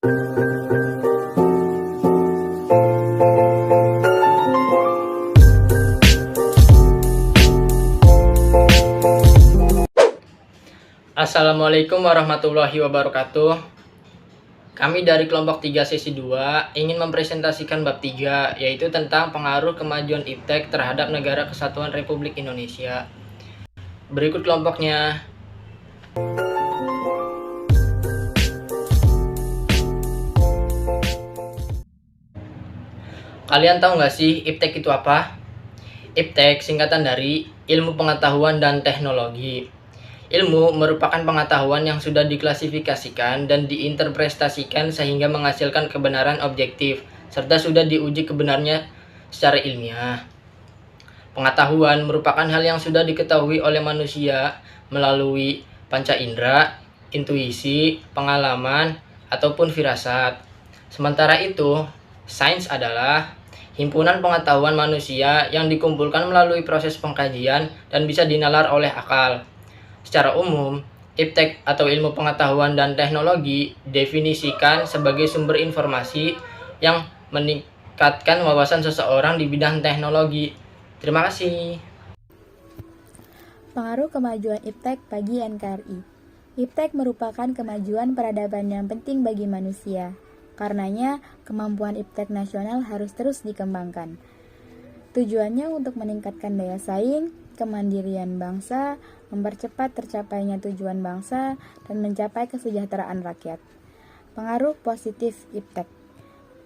Assalamualaikum warahmatullahi wabarakatuh. Kami dari kelompok 3 sesi 2 ingin mempresentasikan bab 3, yaitu tentang pengaruh kemajuan iptek terhadap Negara Kesatuan Republik Indonesia. Berikut kelompoknya. Kalian tahu nggak sih iptek itu apa? Iptek singkatan dari Ilmu Pengetahuan dan Teknologi. Ilmu merupakan pengetahuan yang sudah diklasifikasikan dan diinterpretasikan sehingga menghasilkan kebenaran objektif, serta sudah diuji kebenarnya secara ilmiah. Pengetahuan merupakan hal yang sudah diketahui oleh manusia melalui panca indera, intuisi, pengalaman, ataupun firasat. Sementara itu, sains adalah himpunan pengetahuan manusia yang dikumpulkan melalui proses pengkajian dan bisa dinalar oleh akal. Secara umum, iptek atau ilmu pengetahuan dan teknologi definisikan sebagai sumber informasi yang meningkatkan wawasan seseorang di bidang teknologi. Terima kasih. Pengaruh kemajuan iptek bagi NKRI. Iptek merupakan kemajuan peradaban yang penting bagi manusia. Karenanya, kemampuan iptek nasional harus terus dikembangkan. Tujuannya untuk meningkatkan daya saing, kemandirian bangsa, mempercepat tercapainya tujuan bangsa, dan mencapai kesejahteraan rakyat. Pengaruh positif iptek.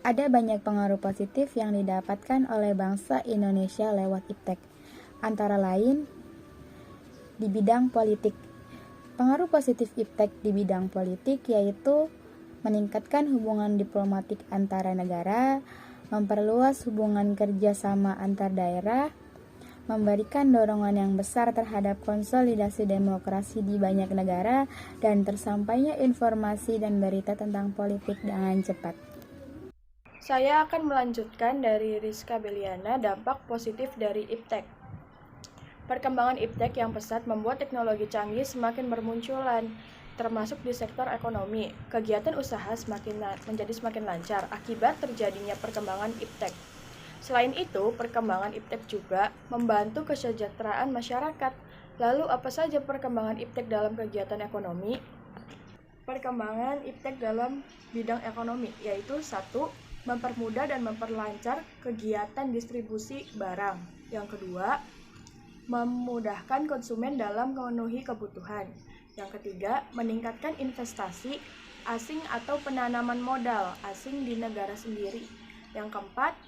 Ada banyak pengaruh positif yang didapatkan oleh bangsa Indonesia lewat iptek. Antara lain, di bidang politik. Pengaruh positif iptek di bidang politik yaitu meningkatkan hubungan diplomatik antara negara, memperluas hubungan kerjasama antar daerah, memberikan dorongan yang besar terhadap konsolidasi demokrasi di banyak negara, dan tersampainya informasi dan berita tentang politik dengan cepat. Saya akan melanjutkan dari Rizka Beliana, dampak positif dari iptek. Perkembangan iptek yang pesat membuat teknologi canggih semakin bermunculan, termasuk di sektor ekonomi. Kegiatan usaha menjadi semakin lancar akibat terjadinya perkembangan iptek. Selain itu, perkembangan iptek juga membantu kesejahteraan masyarakat. Lalu, apa saja perkembangan iptek dalam kegiatan ekonomi? Perkembangan iptek dalam bidang ekonomi yaitu 1. Mempermudah dan memperlancar kegiatan distribusi barang. Yang kedua, memudahkan konsumen dalam memenuhi kebutuhan. Yang ketiga, meningkatkan investasi asing atau penanaman modal asing di negara sendiri. Yang keempat,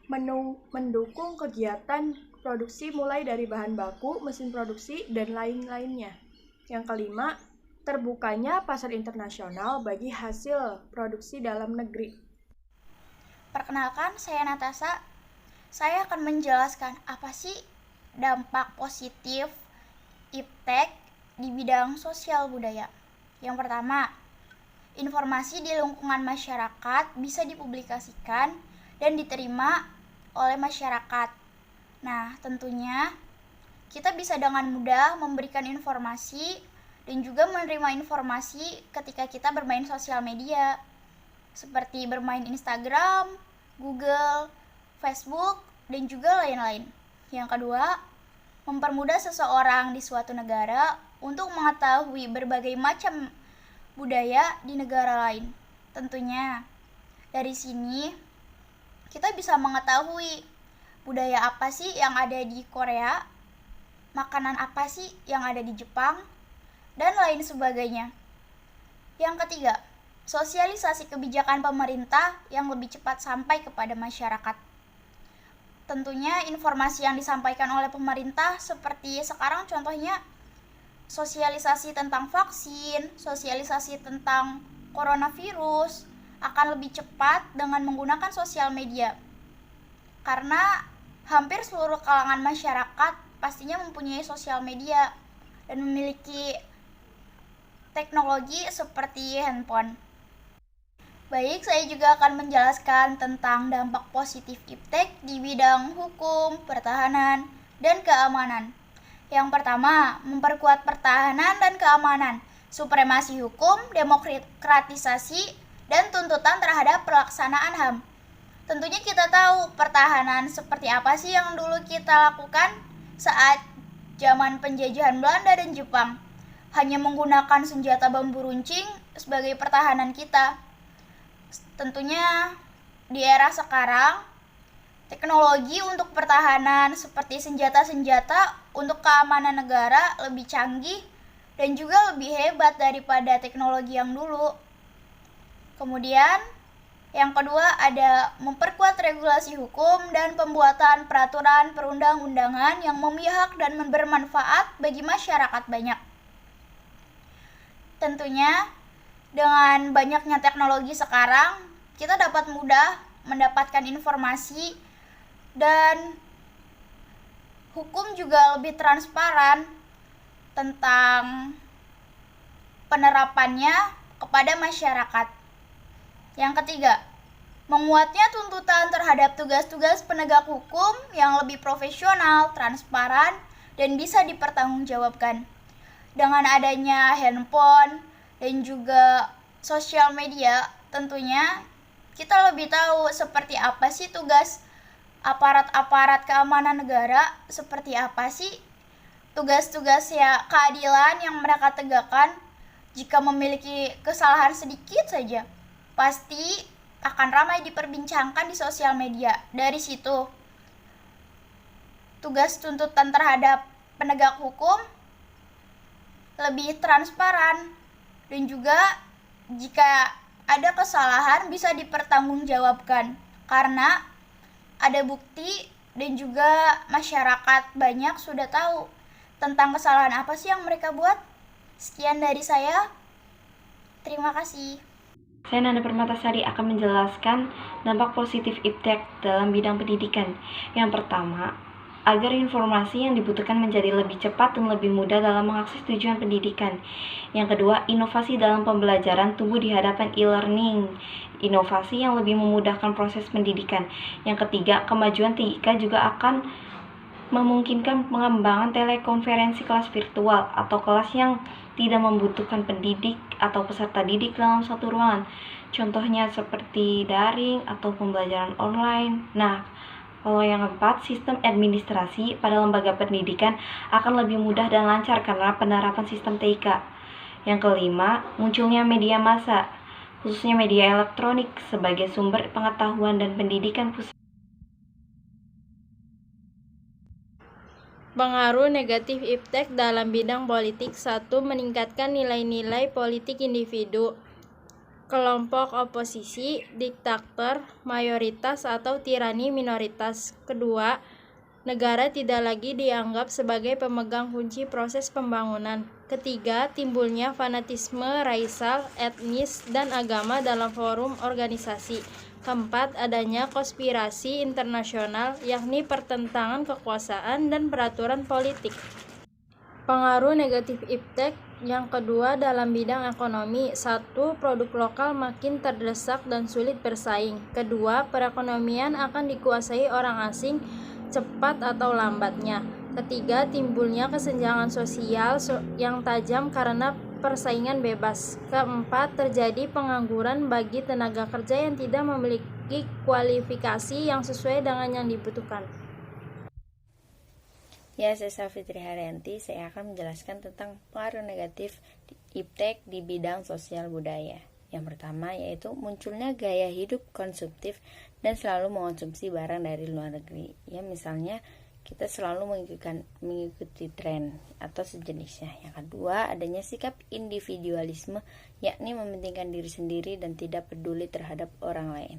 mendukung kegiatan produksi mulai dari bahan baku, mesin produksi, dan lain-lainnya. Yang kelima, terbukanya pasar internasional bagi hasil produksi dalam negeri. Perkenalkan, saya Natasha. Saya akan menjelaskan apa sih dampak positif iptek di bidang sosial budaya. Yang pertama, informasi di lingkungan masyarakat bisa dipublikasikan dan diterima oleh masyarakat. Nah, tentunya kita bisa dengan mudah memberikan informasi dan juga menerima informasi ketika kita bermain sosial media, seperti bermain Instagram, Google, Facebook, dan juga lain-lain. Yang kedua, mempermudah seseorang di suatu negara untuk mengetahui berbagai macam budaya di negara lain. Tentunya, dari sini kita bisa mengetahui budaya apa sih yang ada di Korea, makanan apa sih yang ada di Jepang, dan lain sebagainya. Yang ketiga, sosialisasi kebijakan pemerintah yang lebih cepat sampai kepada masyarakat. Tentunya informasi yang disampaikan oleh pemerintah seperti sekarang contohnya sosialisasi tentang vaksin, sosialisasi tentang coronavirus akan lebih cepat dengan menggunakan sosial media. Karena hampir seluruh kalangan masyarakat pastinya mempunyai sosial media dan memiliki teknologi seperti handphone. Baik, saya juga akan menjelaskan tentang dampak positif iptek di bidang hukum, pertahanan, dan keamanan. Yang pertama, memperkuat pertahanan dan keamanan, supremasi hukum, demokratisasi, dan tuntutan terhadap pelaksanaan HAM. Tentunya kita tahu pertahanan seperti apa sih yang dulu kita lakukan saat zaman penjajahan Belanda dan Jepang. Hanya menggunakan senjata bambu runcing sebagai pertahanan kita. Tentunya di era sekarang, teknologi untuk pertahanan seperti senjata-senjata untuk keamanan negara lebih canggih dan juga lebih hebat daripada teknologi yang dulu. Kemudian, yang kedua ada memperkuat regulasi hukum dan pembuatan peraturan perundang-undangan yang memihak dan bermanfaat bagi masyarakat banyak. Tentunya, dengan banyaknya teknologi sekarang, kita dapat mudah mendapatkan informasi dan hukum juga lebih transparan tentang penerapannya kepada masyarakat. Yang ketiga, menguatnya tuntutan terhadap tugas-tugas penegak hukum yang lebih profesional, transparan, dan bisa dipertanggungjawabkan. Dengan adanya handphone dan juga sosial media, tentunya kita lebih tahu seperti apa sih tugas aparat-aparat keamanan negara, seperti apa sih tugas-tugas ya keadilan yang mereka tegakkan. Jika memiliki kesalahan sedikit saja, pasti akan ramai diperbincangkan di sosial media. Dari situ, tugas tuntutan terhadap penegak hukum lebih transparan dan juga jika ada kesalahan bisa dipertanggungjawabkan karena ada bukti dan juga masyarakat banyak sudah tahu tentang kesalahan apa sih yang mereka buat. Sekian dari saya. Terima kasih. Saya Nanda Permatasari akan menjelaskan dampak positif iptek dalam bidang pendidikan. Yang pertama, agar informasi yang dibutuhkan menjadi lebih cepat dan lebih mudah dalam mengakses tujuan pendidikan. Yang kedua, inovasi dalam pembelajaran tumbuh di hadapan e-learning, inovasi yang lebih memudahkan proses pendidikan. Yang ketiga, kemajuan TIK juga akan memungkinkan pengembangan telekonferensi kelas virtual atau kelas yang tidak membutuhkan pendidik atau peserta didik dalam satu ruangan. Contohnya seperti daring atau pembelajaran online. Nah, kalau yang keempat, sistem administrasi pada lembaga pendidikan akan lebih mudah dan lancar karena penerapan sistem TIK. Yang kelima, munculnya media massa, khususnya media elektronik sebagai sumber pengetahuan dan pendidikan pusat. Pengaruh negatif iptek dalam bidang politik. 1. Meningkatkan nilai-nilai politik individu, kelompok oposisi, diktator, mayoritas atau tirani minoritas. Kedua, negara tidak lagi dianggap sebagai pemegang kunci proses pembangunan. Ketiga, timbulnya fanatisme racial, etnis, dan agama dalam forum organisasi. Keempat, adanya konspirasi internasional, yakni pertentangan kekuasaan dan peraturan politik. Pengaruh negatif iptek yang kedua dalam bidang ekonomi. 1. Produk lokal makin terdesak dan sulit bersaing. Kedua, perekonomian akan dikuasai orang asing cepat atau lambatnya. Ketiga, timbulnya kesenjangan sosial yang tajam karena persaingan bebas. Keempat, terjadi pengangguran bagi tenaga kerja yang tidak memiliki kualifikasi yang sesuai dengan yang dibutuhkan. Ya, saya Fitri Haryanti. Saya akan menjelaskan tentang pengaruh negatif iptek di bidang sosial budaya. Yang pertama yaitu munculnya gaya hidup konsumtif dan selalu mengonsumsi barang dari luar negeri. Ya, misalnya kita selalu mengikuti tren atau sejenisnya. Yang kedua, adanya sikap individualisme, yakni mementingkan diri sendiri dan tidak peduli terhadap orang lain.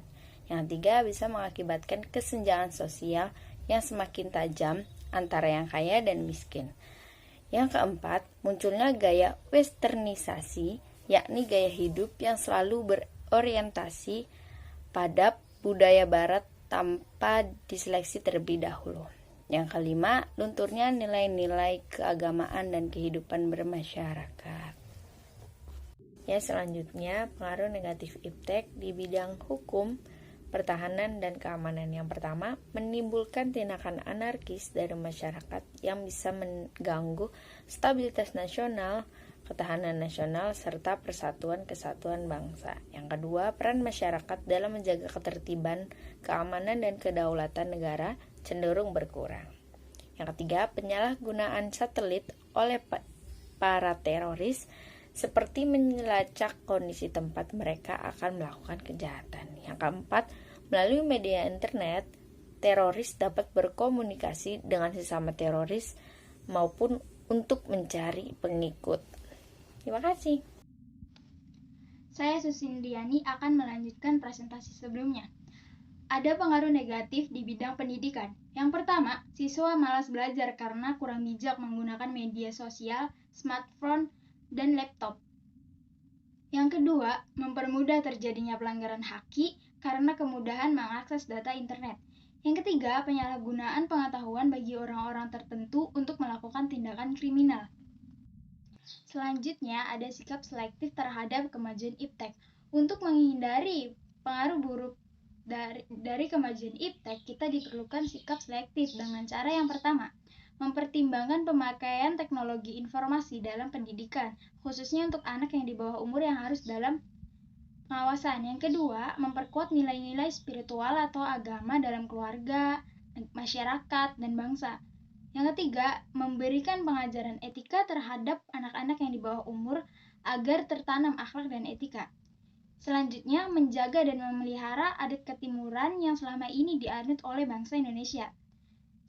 Yang ketiga, bisa mengakibatkan kesenjangan sosial yang semakin tajam antara yang kaya dan miskin. Yang keempat, munculnya gaya westernisasi, yakni gaya hidup yang selalu berorientasi pada budaya barat tanpa diseleksi terlebih dahulu. Yang kelima, lunturnya nilai-nilai keagamaan dan kehidupan bermasyarakat. Ya, selanjutnya pengaruh negatif iptek di bidang hukum, pertahanan, dan keamanan. Yang pertama, menimbulkan tindakan anarkis dari masyarakat yang bisa mengganggu stabilitas nasional, ketahanan nasional, serta persatuan kesatuan bangsa. Yang kedua, peran masyarakat dalam menjaga ketertiban, keamanan, dan kedaulatan negara cenderung berkurang. Yang ketiga, penyalahgunaan satelit oleh para teroris seperti melacak kondisi tempat mereka akan melakukan kejahatan. Yang keempat, melalui media internet, teroris dapat berkomunikasi dengan sesama teroris maupun untuk mencari pengikut. Terima kasih. Saya Susindriani akan melanjutkan presentasi sebelumnya. Ada pengaruh negatif di bidang pendidikan. Yang pertama, siswa malas belajar karena kurang bijak menggunakan media sosial, smartphone, dan laptop. Yang kedua, mempermudah terjadinya pelanggaran haki karena kemudahan mengakses data internet. Yang ketiga, penyalahgunaan pengetahuan bagi orang-orang tertentu untuk melakukan tindakan kriminal. Selanjutnya, ada sikap selektif terhadap kemajuan iptek. Untuk menghindari pengaruh buruk dari kemajuan iptek, kita diperlukan sikap selektif dengan cara yang pertama, mempertimbangkan pemakaian teknologi informasi dalam pendidikan, khususnya untuk anak yang di bawah umur yang harus dalam pengawasan. Yang kedua, memperkuat nilai-nilai spiritual atau agama dalam keluarga, masyarakat, dan bangsa. Yang ketiga, memberikan pengajaran etika terhadap anak-anak yang di bawah umur agar tertanam akhlak dan etika. Selanjutnya, menjaga dan memelihara adat ketimuran yang selama ini dianut oleh bangsa Indonesia.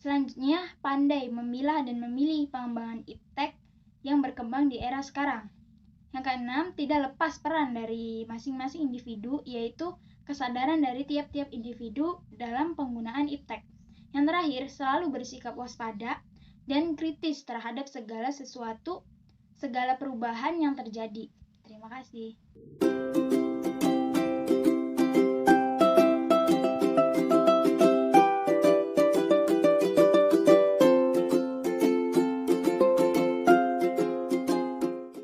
Selanjutnya, pandai memilah dan memilih pengembangan iptek yang berkembang di era sekarang. Yang keenam, tidak lepas peran dari masing-masing individu, yaitu kesadaran dari tiap-tiap individu dalam penggunaan iptek. Yang terakhir, selalu bersikap waspada dan kritis terhadap segala sesuatu, segala perubahan yang terjadi. Terima kasih.